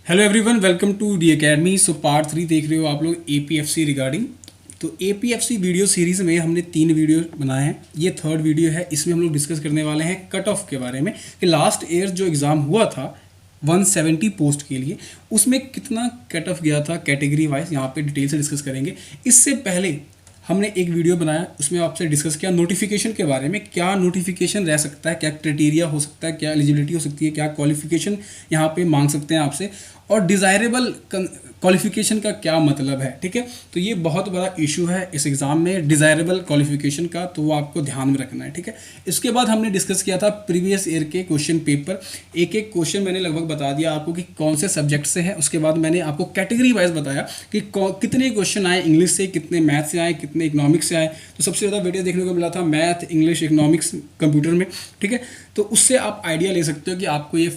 Hello everyone, welcome to the academy. So part 3 देख रहे हो आप लोग एपीएफसी रिगार्डिंग। तो एपीएफसी वीडियो सीरीज़ में हमने 3 वीडियो बनाए हैं। ये थर्ड वीडियो है। इसमें हम लोग डिस्कस करने वाले हैं कट ऑफ के बारे में कि लास्ट ईयर जो एग्ज़ाम हुआ था 170 पोस्ट के लिए, उसमें कितना कट ऑफ गया था कैटेगरी वाइज। यहाँ पे डिटेल से डिस्कस करेंगे। इससे पहले हमने एक वीडियो बनाया, उसमें आपसे डिस्कस किया नोटिफिकेशन के बारे में। क्या नोटिफिकेशन रह सकता है, क्या क्राइटेरिया हो सकता है, क्या एलिजिबिलिटी हो सकती है, क्या क्वालिफिकेशन यहाँ पे मांग सकते हैं आपसे, और डिज़ायरेबल क्वालिफिकेशन का क्या मतलब है। ठीक है, तो ये बहुत बड़ा इशू है इस एग्ज़ाम में, डिज़ायरेबल क्वालिफिकेशन का, तो वो आपको ध्यान में रखना है। ठीक है, इसके बाद हमने डिस्कस किया था प्रीवियस ईयर के क्वेश्चन पेपर। एक एक क्वेश्चन मैंने लगभग बता दिया आपको कि कौन से सब्जेक्ट से है। उसके बाद मैंने आपको कैटेगरी वाइज बताया कि कितने क्वेश्चन आए इंग्लिश से, कितने मैथ से आए, कितने इकोनॉमिक्स से आए। तो सबसे ज़्यादा वेटेज देखने को मिला था मैथ, इंग्लिश, इकोनॉमिक्स, कंप्यूटर में। ठीक है, तो उससे आप आइडिया ले सकते हो कि आपको ये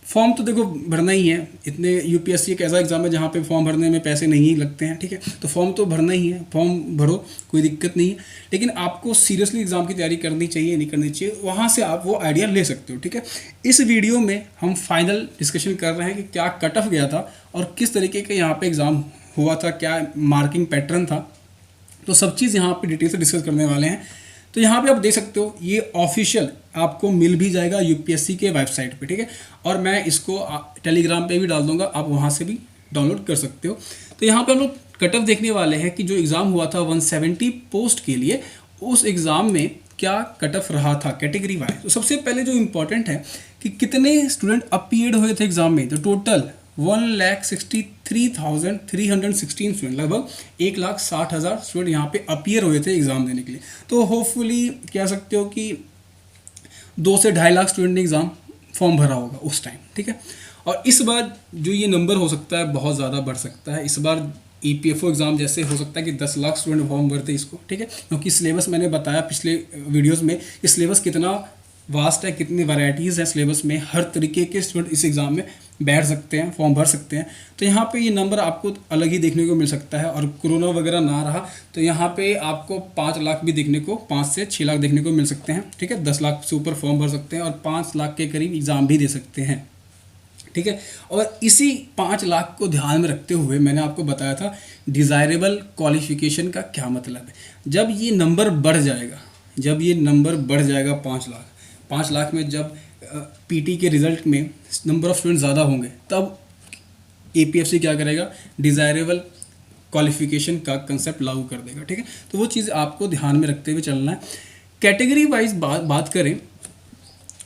फॉर्म तो देखो भरना ही है। इतने यूपीएससी एक ऐसा एग्जाम है जहाँ पे फॉर्म भरने में पैसे नहीं लगते हैं। ठीक है, तो फॉर्म तो भरना ही है, फॉर्म भरो, कोई दिक्कत नहीं है। लेकिन आपको सीरियसली एग्जाम की तैयारी करनी चाहिए, नहीं करनी चाहिए, वहाँ से आप वो आइडिया ले सकते हो। ठीक है, इस वीडियो में हम फाइनल डिस्कशन कर रहे हैं कि क्या कट ऑफ गया था और किस तरीके का यहाँ पर एग्ज़ाम हुआ था, क्या मार्किंग पैटर्न था। तो सब चीज़ यहाँ पर डिटेल से डिस्कस करने वाले हैं। तो यहाँ पे आप देख सकते हो, ये ऑफिशियल आपको मिल भी जाएगा यूपीएससी के वेबसाइट पे। ठीक है, और मैं इसको टेलीग्राम पे भी डाल दूंगा, आप वहाँ से भी डाउनलोड कर सकते हो। तो यहाँ पे हम लोग कट ऑफ देखने वाले हैं कि जो एग्ज़ाम हुआ था 170 पोस्ट के लिए, उस एग्ज़ाम में क्या कट ऑफ रहा था कैटेगरी वाइज। तो सबसे पहले जो इम्पोर्टेंट है कि कितने स्टूडेंट अपीयर्ड हुए थे एग्ज़ाम में। तो टोटल 1,63,316 स्टूडेंट, लगभग 1,60,000 स्टूडेंट यहाँ पे अपीयर हुए थे एग्ज़ाम देने के लिए। तो होपफुली कह सकते हो कि 2 से 2.5 लाख स्टूडेंट ने एग्ज़ाम फॉर्म भरा होगा उस टाइम। ठीक है, और इस बार जो ये नंबर हो सकता है बहुत ज़्यादा बढ़ सकता है। इस बार ईपीएफओ एग्ज़ाम जैसे हो सकता है कि 10 लाख स्टूडेंट फॉर्म भरते इसको। ठीक है, क्योंकि सिलेबस मैंने बताया पिछले वीडियोज़ में कि सिलेबस कितना वास्ट है, कितनी वैरायटीज़ हैं सिलेबस में। हर तरीके के स्टूडेंट इस एग्ज़ाम में बैठ सकते हैं, फॉर्म भर सकते हैं। तो यहाँ पे ये नंबर आपको अलग ही देखने को मिल सकता है। और कोरोना वगैरह ना रहा तो यहाँ पे आपको 5 लाख भी देखने को, 5 से 6 लाख देखने को मिल सकते हैं। ठीक है, 10 लाख से ऊपर फॉर्म भर सकते हैं और 5 लाख के करीब एग्ज़ाम भी दे सकते हैं। ठीक है, और इसी 5 लाख को ध्यान में रखते हुए मैंने आपको बताया था डिज़ायरेबल क्वालिफिकेशन का क्या मतलब है। जब ये नंबर बढ़ जाएगा, 5 लाख में जब पीटी के रिज़ल्ट में नंबर ऑफ़ स्टूडेंट ज़्यादा होंगे, तब एपीएफसी क्या करेगा, डिज़ायरेबल क्वालिफिकेशन का कंसेप्ट लागू कर देगा। ठीक है, तो वो चीज़ आपको ध्यान में रखते हुए चलना है। कैटेगरी वाइज बात करें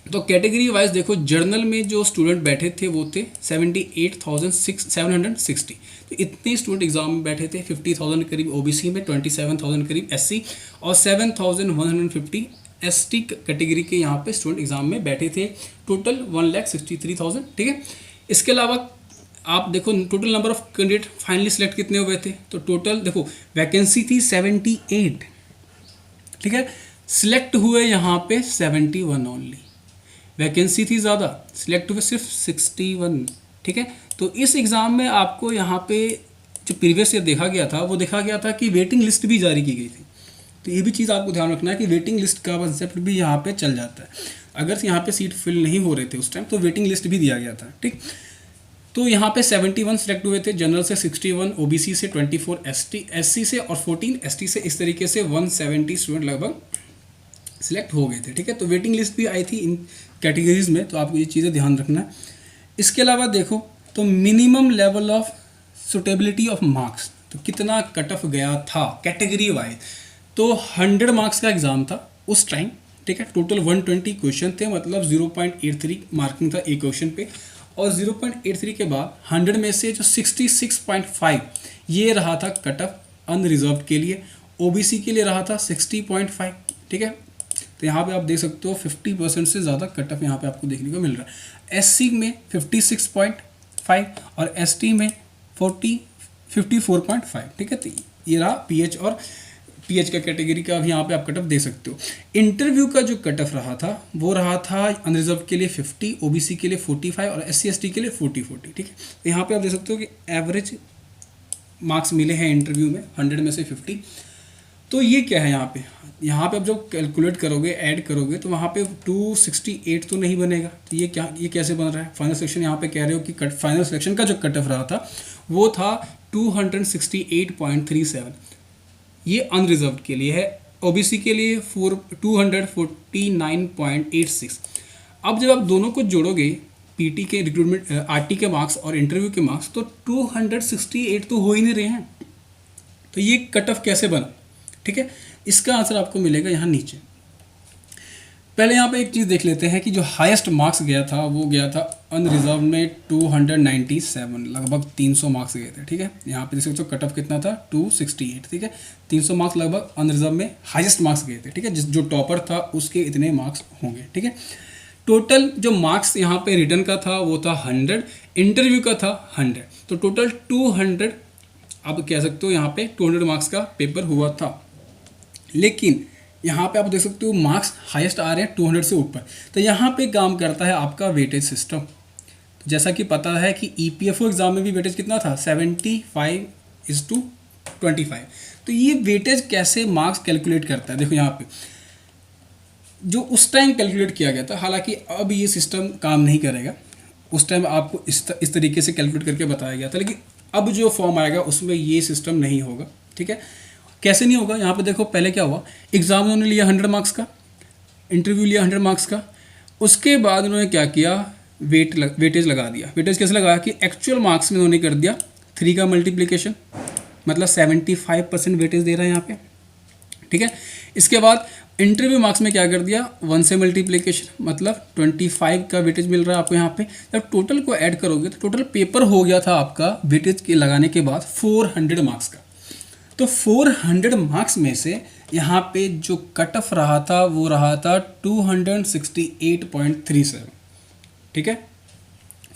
तो कैटेगरी वाइज देखो, जर्नल में जो स्टूडेंट बैठे थे वो थे 78,760। तो इतने स्टूडेंट एग्जाम में बैठे थे। 50,000 करीब ओबीसी में, 27,000 करीब एससी और 7,150 एसटी कैटेगरी के यहाँ पे स्टूडेंट एग्जाम में बैठे थे। टोटल 1,63,000। ठीक है, इसके अलावा आप देखो total number of candidate finally select कितने हुए थे। तो टोटल देखो वैकेंसी थी 78। ठीक है, सिलेक्ट हुए यहाँ पे 71 ओनली। वैकेंसी थी ज़्यादा, सिलेक्ट हुए सिर्फ 61। ठीक है, तो इस एग्ज़ाम में आपको यहाँ पे जो प्रीवियस ईयर देखा गया था, वो देखा गया था कि वेटिंग लिस्ट भी जारी की गई थी। तो ये भी चीज़ आपको ध्यान रखना है कि वेटिंग लिस्ट का कंसेप्ट भी यहाँ पे चल जाता है। अगर यहाँ पे सीट फिल नहीं हो रहे थे उस टाइम, तो वेटिंग लिस्ट भी दिया गया था। ठीक, तो यहाँ पे 71 सिलेक्ट हुए थे, जनरल से 61, ओबीसी से 24, एससी से और 14 एसटी से। इस तरीके से 170 स्टूडेंट लगभग सिलेक्ट हो गए थे। ठीक है, तो वेटिंग लिस्ट भी आई थी इन कैटेगरीज में, तो आपको ये चीज़ें ध्यान रखना है। इसके अलावा देखो तो minimum level of suitability of marks, तो कितना कट ऑफ गया था कैटेगरी वाइज। तो 100 मार्क्स का एग्ज़ाम था उस टाइम। ठीक है, टोटल 120 क्वेश्चन थे, मतलब 0.83 मार्किंग था एक क्वेश्चन पे। और 0.83 के बाद 100 में से जो 66.5 ये रहा था कट ऑफ अनरिजर्व के लिए। ओबीसी के लिए रहा था 60.5। ठीक है, तो यहाँ पे आप देख सकते हो 50% से ज़्यादा कट ऑफ यहाँ पे आपको देखने को मिल रहा है। एससी में 56.5 और एसटी में 54.5। ठीक है, तो ये रहा पीएच और पीएच का कैटेगरी का भी यहाँ पे आप कट ऑफ दे सकते हो। इंटरव्यू का जो कट ऑफ रहा था वो रहा था अनरिजर्व के लिए 50, ओबीसी के लिए 45 और एससी एसटी के लिए 40। ठीक है, तो यहाँ पे आप देख सकते हो कि एवरेज मार्क्स मिले हैं इंटरव्यू में 100 में से 50। तो ये क्या है यहाँ पे आप जब कैलकुलेट करोगे, ऐड करोगे, तो वहाँ पे 268 तो नहीं बनेगा। तो ये कैसे बन रहा है? फाइनल सिलेक्शन यहाँ पे कह रहे हो कि फाइनल सिलेक्शन का जो कट ऑफ रहा था वो था 268.37। ये अनरिजर्व्ड के लिए है। ओबीसी के लिए 249.86। अब जब आप दोनों को जोड़ोगे, पीटी के रिक्रूटमेंट आरटी के मार्क्स और इंटरव्यू के मार्क्स, तो 268 तो हो ही नहीं रहे हैं। तो ये कट ऑफ कैसे बना? ठीक है, इसका आंसर आपको मिलेगा यहाँ नीचे। पहले यहाँ पे एक चीज़ देख लेते हैं कि जो हाईएस्ट मार्क्स गया था वो गया था अनरिजर्व में 297, लगभग 300 मार्क्स गए थे। ठीक है, यहाँ पे देख सकते हो कट ऑफ कितना था 268। ठीक है, 300 मार्क्स लगभग अनरिजर्व में हाईएस्ट मार्क्स गए थे। ठीक है, जो टॉपर था उसके इतने मार्क्स होंगे। ठीक है, टोटल जो मार्क्स यहाँ पे रिटर्न का था वो था 100, इंटरव्यू का था 100, तो टोटल 200 आप कह सकते हो यहाँ पे 200 मार्क्स का पेपर हुआ था। लेकिन यहाँ पे आप देख सकते हो मार्क्स हाईएस्ट आ रहे हैं 200 से ऊपर। तो यहाँ पे काम करता है आपका वेटेज सिस्टम। तो जैसा कि पता है कि ईपीएफओ एग्जाम में भी वेटेज कितना था 75:25। तो ये वेटेज कैसे मार्क्स कैलकुलेट करता है? देखो यहाँ पे जो उस टाइम कैलकुलेट किया गया था, हालांकि अब ये सिस्टम काम नहीं करेगा। उस टाइम आपको इस तरीके से कैलकुलेट करके बताया गया था, लेकिन अब जो फॉर्म आएगा उसमें ये सिस्टम नहीं होगा। ठीक है, कैसे नहीं होगा? यहाँ पे देखो पहले क्या हुआ, एग्ज़ाम उन्होंने लिया 100 मार्क्स का, इंटरव्यू लिया 100 मार्क्स का, उसके बाद उन्होंने क्या किया, वेटेज लगा दिया। वेटेज कैसे लगाया कि एक्चुअल मार्क्स में उन्होंने कर दिया 3 का मल्टीप्लिकेशन, मतलब 75% वेटेज दे रहा है यहाँ पे। ठीक है, इसके बाद इंटरव्यू मार्क्स में क्या कर दिया, 1 से मल्टीप्लिकेशन, मतलब 25 का वेटेज मिल रहा है आपको यहाँ पे। जब टोटल को ऐड करोगे तो टोटल पेपर हो गया था आपका वेटेज के लगाने के बाद 400 मार्क्स का। तो 400 मार्क्स में से यहाँ पे जो कट ऑफ रहा था वो रहा था 268.37। ठीक है,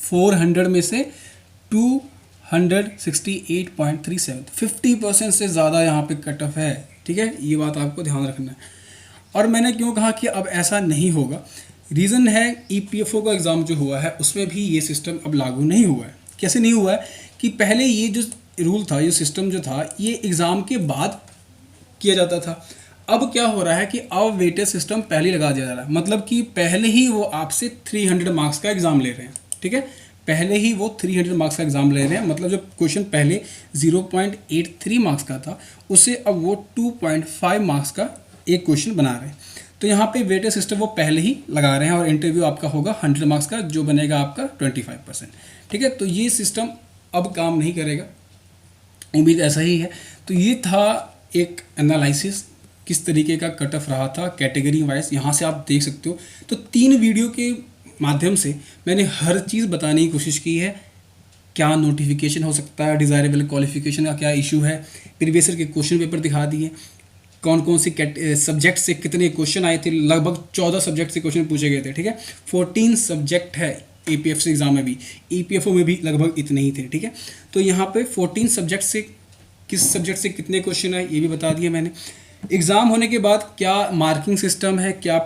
400 में से 268.37, 50% से ज़्यादा यहाँ पे कट ऑफ है। ठीक है, ये बात आपको ध्यान रखना है। और मैंने क्यों कहा कि अब ऐसा नहीं होगा, रीज़न है ईपीएफओ का एग्ज़ाम जो हुआ है उसमें भी ये सिस्टम अब लागू नहीं हुआ है। कैसे नहीं हुआ है कि पहले ये जो रूल था, ये सिस्टम जो था, ये एग्ज़ाम के बाद किया जाता था। अब क्या हो रहा है कि अब वेटेज सिस्टम पहले लगा दिया जा रहा है, मतलब कि पहले ही वो आपसे 300 मार्क्स का एग्ज़ाम ले रहे हैं। ठीक है, पहले ही वो 300 मार्क्स का एग्ज़ाम ले रहे हैं, मतलब जो क्वेश्चन पहले 0.83 मार्क्स का था उसे अब वो 2.5 मार्क्स का एक क्वेश्चन बना रहे हैं। तो यहाँ पे वेटेज सिस्टम वो पहले ही लगा रहे हैं और इंटरव्यू आपका होगा 100 मार्क्स का, जो बनेगा आपका 25%। ठीक है, तो ये सिस्टम अब काम नहीं करेगा, उम्मीद ऐसा ही है। तो ये था एक एनालिसिस किस तरीके का कट ऑफ रहा था कैटेगरी वाइज, यहाँ से आप देख सकते हो। तो 3 वीडियो के माध्यम से मैंने हर चीज़ बताने की कोशिश की है। क्या नोटिफिकेशन हो सकता है, डिज़ायरेबल क्वालिफिकेशन का क्या इशू है, प्रीवियस ईयर के क्वेश्चन पेपर दिखा दिए, कौन कौन सी सब्जेक्ट से कितने क्वेश्चन आए थे, लगभग 14 सब्जेक्ट से क्वेश्चन पूछे गए थे। ठीक है, 14 सब्जेक्ट है एपीएफसी एग्जाम में भी, ईपीएफओ में भी लगभग इतने ही थे। ठीक है, तो यहाँ पे 14 सब्जेक्ट से किस सब्जेक्ट से कितने क्वेश्चन आए ये भी बता दिए मैंने। एग्ज़ाम होने के बाद क्या मार्किंग सिस्टम है, क्या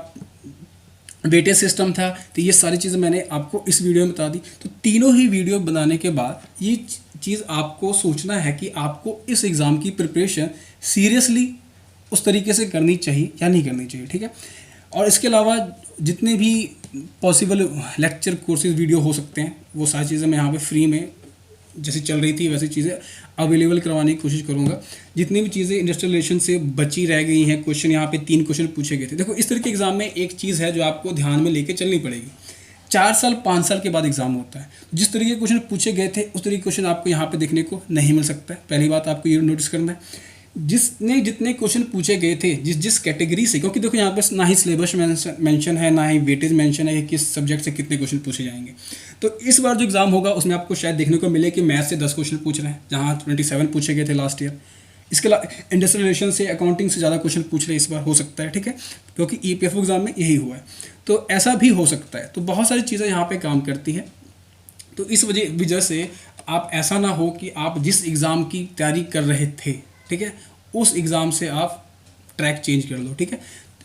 वेटेज सिस्टम था, तो ये सारी चीज़ें मैंने आपको इस वीडियो में बता दी। तो तीनों ही वीडियो बनाने के बाद ये चीज़ आपको सोचना है कि आपको इस एग्ज़ाम की प्रिपरेशन सीरियसली उस तरीके से करनी चाहिए या नहीं करनी चाहिए। ठीक है, और इसके अलावा जितने भी पॉसिबल लेक्चर कोर्सेज वीडियो हो सकते हैं वो सारी चीज़ें मैं यहाँ पे फ्री में जैसे चल रही थी वैसी चीज़ें अवेलेबल करवाने की कोशिश करूँगा। जितनी भी चीज़ें इंडस्ट्रियल रिलेशन से बची रह गई हैं, क्वेश्चन यहाँ पे 3 क्वेश्चन पूछे गए थे। देखो इस तरह के एग्ज़ाम में एक चीज़ है जो आपको ध्यान में लेके चलनी पड़ेगी। 4 साल 5 साल के बाद एग्ज़ाम होता है, जिस तरीके के क्वेश्चन पूछे गए थे उस तरीके के क्वेश्चन आपको यहाँ पर देखने को नहीं मिल सकता है। पहली बात आपको ये नोटिस करना है, जितने क्वेश्चन पूछे गए थे जिस कैटेगरी से, क्योंकि देखो यहाँ पे ना ही सिलेबस मेंशन है ना ही वेटेज मेंशन है कि किस सब्जेक्ट से कितने क्वेश्चन पूछे जाएंगे। तो इस बार जो एग्ज़ाम होगा उसमें आपको शायद देखने को मिले कि मैथ से 10 क्वेश्चन पूछ रहे हैं जहाँ 27 पूछे गए थे लास्ट ईयर। इसके अलावा इंडस्ट्रियल रिलेशन से, अकाउंटिंग से ज़्यादा क्वेश्चन पूछ रहे इस बार हो सकता है। ठीक है, क्योंकि ईपीएफओ एग्ज़ाम में यही हुआ है, तो ऐसा भी हो सकता है। तो बहुत सारी चीज़ें यहाँ पर काम करती हैं। तो इस वजह से आप ऐसा ना हो कि आप जिस एग्ज़ाम की तैयारी कर रहे थे, ठीक है, उस एग्ज़ाम से आप ट्रैक चेंज कर लो। ठीक है,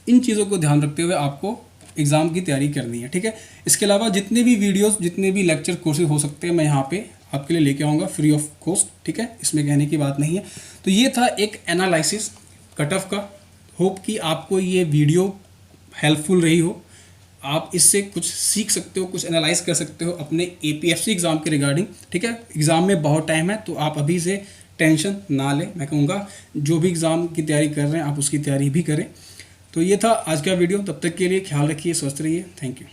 इन चीज़ों को ध्यान रखते हुए आपको एग्ज़ाम की तैयारी करनी है। ठीक है, इसके अलावा जितने भी वीडियोस, जितने भी लेक्चर कोर्सेज हो सकते हैं मैं यहाँ पे आपके लिए लेके आऊँगा फ्री ऑफ कॉस्ट। ठीक है, इसमें कहने की बात नहीं है। तो ये था एक एनालिसिस कट ऑफ का। होप कि आपको ये वीडियो हेल्पफुल रही हो, आप इससे कुछ सीख सकते हो, कुछ एनालाइज कर सकते हो अपने एपीएफसी एग्ज़ाम के रिगार्डिंग। ठीक है, एग्ज़ाम में बहुत टाइम है, तो आप अभी से टेंशन ना लें। मैं कहूँगा जो भी एग्ज़ाम की तैयारी कर रहे हैं आप उसकी तैयारी भी करें। तो ये था आज का वीडियो। तब तक के लिए ख्याल रखिए, स्वस्थ रहिए। Thank you.